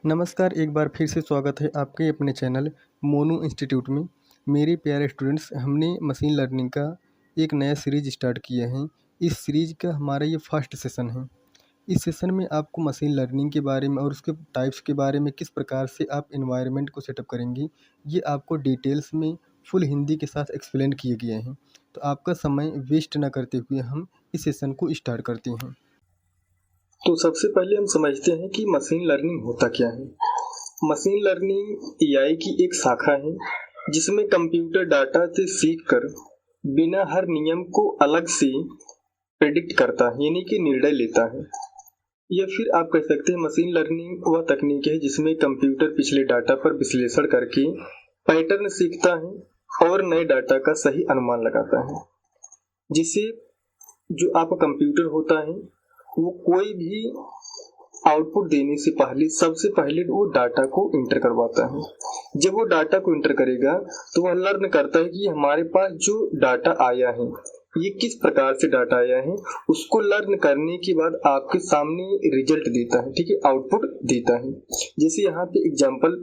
नमस्कार, एक बार फिर से स्वागत है आपके अपने चैनल मोनू इंस्टीट्यूट में। मेरे प्यारे स्टूडेंट्स, हमने मशीन लर्निंग का एक नया सीरीज स्टार्ट किया है। इस सीरीज का हमारा ये फर्स्ट सेशन है। इस सेशन में आपको मशीन लर्निंग के बारे में और उसके टाइप्स के बारे में, किस प्रकार से आप एनवायरनमेंट को सेटअप करेंगे, ये आपको डिटेल्स में फुल हिंदी के साथ एक्सप्लेन किए गए हैं। तो आपका समय वेस्ट ना करते हुए हम इस सेशन को स्टार्ट करते हैं। तो सबसे पहले हम समझते हैं कि मशीन लर्निंग होता क्या है। मशीन लर्निंग एआई की एक शाखा है जिसमें कंप्यूटर डाटा से सीखकर बिना हर नियम को अलग से प्रेडिक्ट करता है, यानी कि निर्णय लेता है। या फिर आप कह सकते हैं मशीन लर्निंग वह तकनीक है जिसमें कंप्यूटर पिछले डाटा पर विश्लेषण करके पैटर्न सीखता है और नए डाटा का सही अनुमान लगाता है, जिससे जो आपका कंप्यूटर होता है वो कोई भी आउटपुट देने से पहले सबसे पहले वो डाटा को इंटर करवाता है। जब वो डाटा को इंटर करेगा तो वह लर्न करता है कि हमारे पास जो डाटा आया है ये किस प्रकार से डाटा आया है। उसको लर्न करने के बाद आपके सामने रिजल्ट देता है, ठीक है, आउटपुट देता है। जैसे यहाँ पे एग्जांपल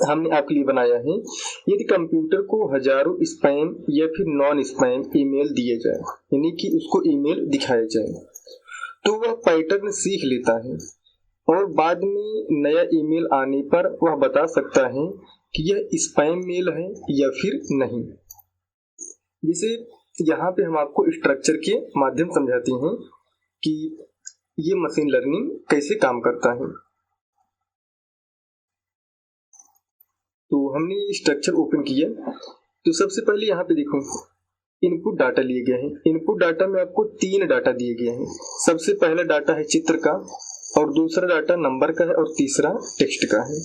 हमने आपके लिए बनाया है। यदि कंप्यूटर को हजारों स्पैम या फिर नॉन स्पैम ईमेल दिए जाए, यानी कि उसको ईमेल दिखाया जाए, तो वह पैटर्न सीख लेता है और बाद में नया ईमेल आने पर वह बता सकता है कि यह स्पैम मेल है या फिर नहीं। जिसे यहाँ पे हम आपको स्ट्रक्चर के माध्यम समझाते हैं कि ये मशीन लर्निंग कैसे काम करता है। तो हमने ये स्ट्रक्चर ओपन किया। तो सबसे पहले यहाँ पे देखो इनपुट डाटा लिए गए हैं। इनपुट डाटा में आपको 3 डाटा दिए गए हैं। सबसे पहला डाटा है चित्र का, और दूसरा डाटा नंबर का है, और तीसरा टेक्स्ट का है।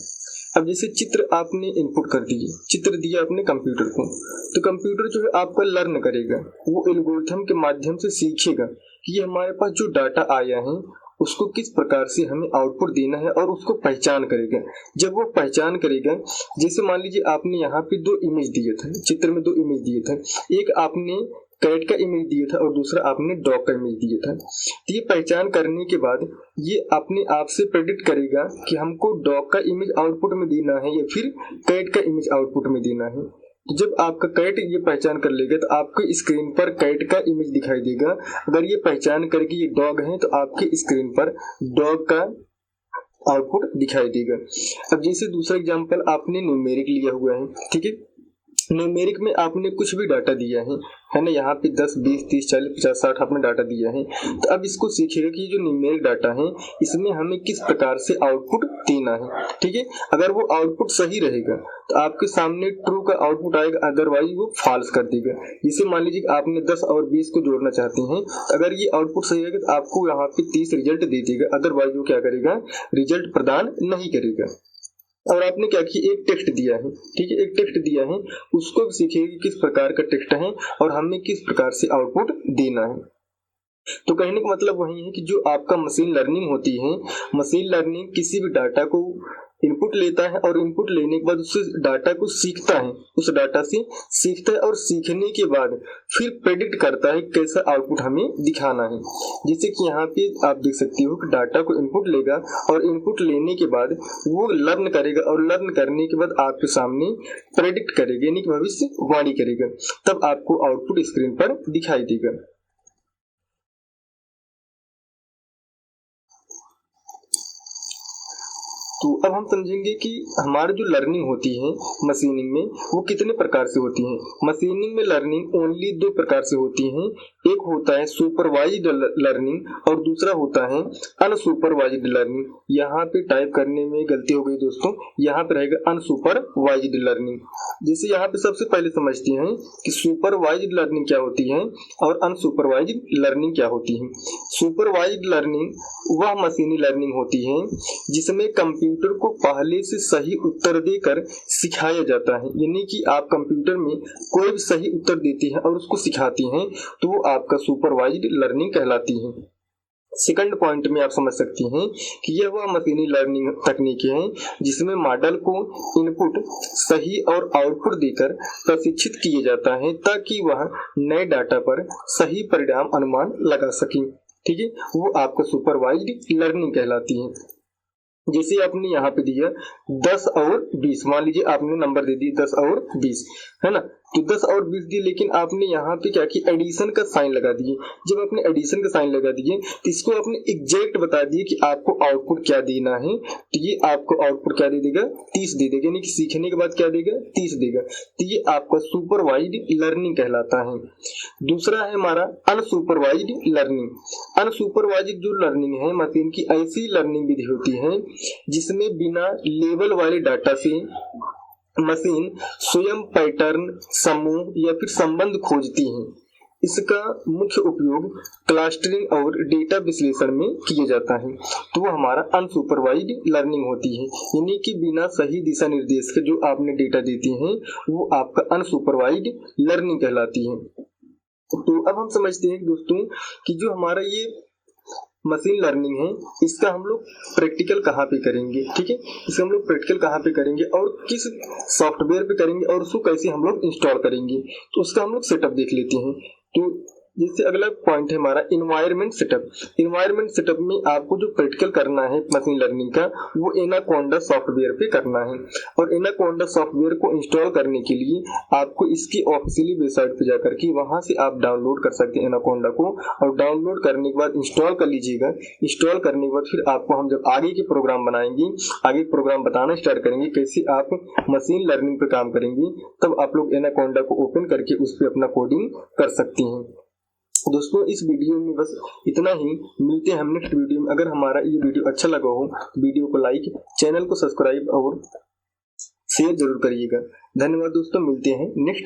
अब जैसे चित्र आपने इनपुट कर दिए, चित्र दिया आपने कंप्यूटर को, तो कंप्यूटर जो है आपका लर्न करेगा, वो एल्गोरिथम के माध्यम से सीखेगा कि ये हमारे पास जो डाटा आया है उसको किस प्रकार से हमें आउटपुट देना है, और उसको पहचान करेगा। जब वो पहचान करेगा, जैसे मान लीजिए आपने यहाँ पे 2 इमेज दिए थे, चित्र में 2 इमेज दिए थे, एक आपने कैट का इमेज दिया था और दूसरा आपने डॉग का इमेज दिया था। तो ये पहचान करने के बाद ये अपने आप से प्रेडिक्ट करेगा कि हमको डॉग का इमेज आउटपुट में देना है या फिर कैट का इमेज आउटपुट में देना है। तो जब आपका कैट ये पहचान कर लेगा तो आपके स्क्रीन पर कैट का इमेज दिखाई देगा। अगर ये पहचान करके ये डॉग है तो आपके स्क्रीन पर डॉग का आउटपुट दिखाई देगा। अब जैसे दूसरा एग्जांपल आपने न्यूमेरिक लिया हुआ है, ठीक है। न्यूमेरिक में आपने कुछ भी डाटा दिया है ना, यहाँ पे 10, 20, 30, 40, 50, 60 आपने डाटा दिया है। तो अब इसको सीखेगा कि जो न्यूमेरिक डाटा है इसमें हमें किस प्रकार से आउटपुट देना है, ठीक है। अगर वो आउटपुट सही रहेगा तो आपके सामने ट्रू का आउटपुट आएगा, अदरवाइज वो फॉल्स कर देगा। जैसे मान लीजिए आपने 10 और 20 को जोड़ना चाहते हैं, अगर ये आउटपुट सही रहेगा तो आपको यहाँ पे 30 रिजल्ट दे देगा, अदरवाइज वो क्या करेगा, रिजल्ट प्रदान नहीं करेगा। और आपने क्या किया, एक टेक्स्ट दिया है, ठीक है, एक टेक्स्ट दिया है, उसको भी सीखेगा कि किस प्रकार का टेक्स्ट है और हमें किस प्रकार से आउटपुट देना है। तो कहने का मतलब वही है कि जो आपका मशीन लर्निंग होती है, मशीन लर्निंग किसी भी डाटा को इनपुट लेता है और इनपुट लेने के बाद उस डाटा को सीखता है, उस डाटा से सीखता है और सीखने के बाद फिर प्रेडिक्ट करता है कैसा आउटपुट हमें दिखाना है। जैसे कि यहाँ पे आप देख सकते हो कि डाटा को इनपुट लेगा और इनपुट लेने के बाद वो लर्न करेगा, और लर्न करने के बाद आपके सामने प्रेडिक्ट करेगा, यानी कि भविष्यवाणी करेगा, तब आपको आउटपुट स्क्रीन पर दिखाई देगा। तो अब हम समझेंगे कि हमारी जो लर्निंग होती है मशीनिंग में वो कितने प्रकार से होती है। मशीनिंग में लर्निंग ओनली 2 प्रकार से होती है। एक होता है सुपरवाइज्ड लर्निंग और दूसरा होता है अनसुपरवाइज्ड लर्निंग। यहाँ पे टाइप करने में गलती हो गई दोस्तों, यहाँ पे रहेगा अनसुपरवाइज्ड लर्निंग। जैसे यहाँ पे सबसे पहले समझते हैं कि सुपरवाइज्ड लर्निंग क्या होती है और अनसुपरवाइज्ड लर्निंग क्या होती है। सुपरवाइज्ड लर्निंग वह मशीनी लर्निंग होती है जिसमें कंप्यूटर को पहले से सही उत्तर देकर सिखाया जाता है, यानी कि आप कंप्यूटर में कोई भी सही उत्तर देती हैं और उसको सिखाती हैं तो वो आपका सुपरवाइज्ड लर्निंग कहलाती है। सेकंड पॉइंट में आप समझ सकती हैं कि यह वह मशीनी लर्निंग तकनीक है जिसमें मॉडल को इनपुट सही और आउटपुट देकर प्रशिक्षित किया जाता है ताकि वह नए डाटा पर सही परिणाम अनुमान लगा सके, ठीक है। वो आपका सुपरवाइज्ड लर्निंग कहलाती है। जैसे आपने यहाँ पे दिया 10 और 20, मान लीजिए आपने नंबर दे दिए 10 और 20, है ना। तो 10 और 20 दिए, लेकिन आपने यहाँ पे क्या किया, एडिशन का साइन लगा दिए। जब आपने एडिशन का साइन लगा दिए तो इसको आपने एग्जैक्ट बता दिए कि आपको आउटपुट क्या देना है। तो ये आपको आउटपुट क्या दे देगा, 30 दे देगा, यानी कि सीखने के बाद क्या देगा, 30 देगा। तो ये आपका सुपरवाइज्ड लर्निंग कहलाता है। दूसरा है हमारा अनसुपरवाइज्ड लर्निंग। अनसुपरवाइज्ड जो लर्निंग है मशीन की ऐसी लर्निंग विधि होती है जिसमें बिना लेबल वाले डाटा से मशीन स्वयं पैटर्न, समूह या फिर संबंध खोजती है। इसका मुख्य उपयोग क्लस्टरिंग और डेटा विश्लेषण में किया जाता है। तो वो हमारा अनसुपरवाइज्ड लर्निंग होती है, यानी कि बिना सही दिशा निर्देश के जो आपने डेटा देते हैं वो आपका अनसुपरवाइज्ड लर्निंग कहलाती है। तो अब हम समझते हैं दोस्तों कि जो हमारा ये मशीन लर्निंग है इसका हम लोग प्रैक्टिकल कहाँ पे करेंगे, ठीक है। इसका हम लोग प्रैक्टिकल कहाँ पे करेंगे और किस सॉफ्टवेयर पे करेंगे और उसको कैसे हम लोग इंस्टॉल करेंगे, तो उसका हम लोग सेटअप देख लेते हैं। तो जैसे अगला पॉइंट है हमारा इन्वायरमेंट सेटअप। इन्वायरमेंट सेटअप में आपको जो प्रैक्टिकल करना है मशीन लर्निंग का वो एनाकोंडा सॉफ्टवेयर पे करना है। और एनाकोंडा सॉफ्टवेयर को इंस्टॉल करने के लिए आपको इसकी ऑफिशियली वेबसाइट पे जाकर के वहां से आप डाउनलोड कर सकते हैं एनाकोंडा को, और डाउनलोड करने के बाद इंस्टॉल कर लीजिएगा। इंस्टॉल करने के बाद फिर आपको हम जब आगे के प्रोग्राम बनाएंगे, आगे प्रोग्राम बताना स्टार्ट करेंगे कैसे आप मशीन लर्निंग पे काम करेंगे, तब आप लोग एनाकोंडा को ओपन करके उस पर अपना कोडिंग कर सकते हैं। दोस्तों इस वीडियो में बस इतना ही, मिलते हैं हम नेक्स्ट वीडियो में। अगर हमारा ये वीडियो अच्छा लगा हो तो वीडियो को लाइक, चैनल को सब्सक्राइब और शेयर जरूर करिएगा। धन्यवाद दोस्तों, मिलते हैं नेक्स्ट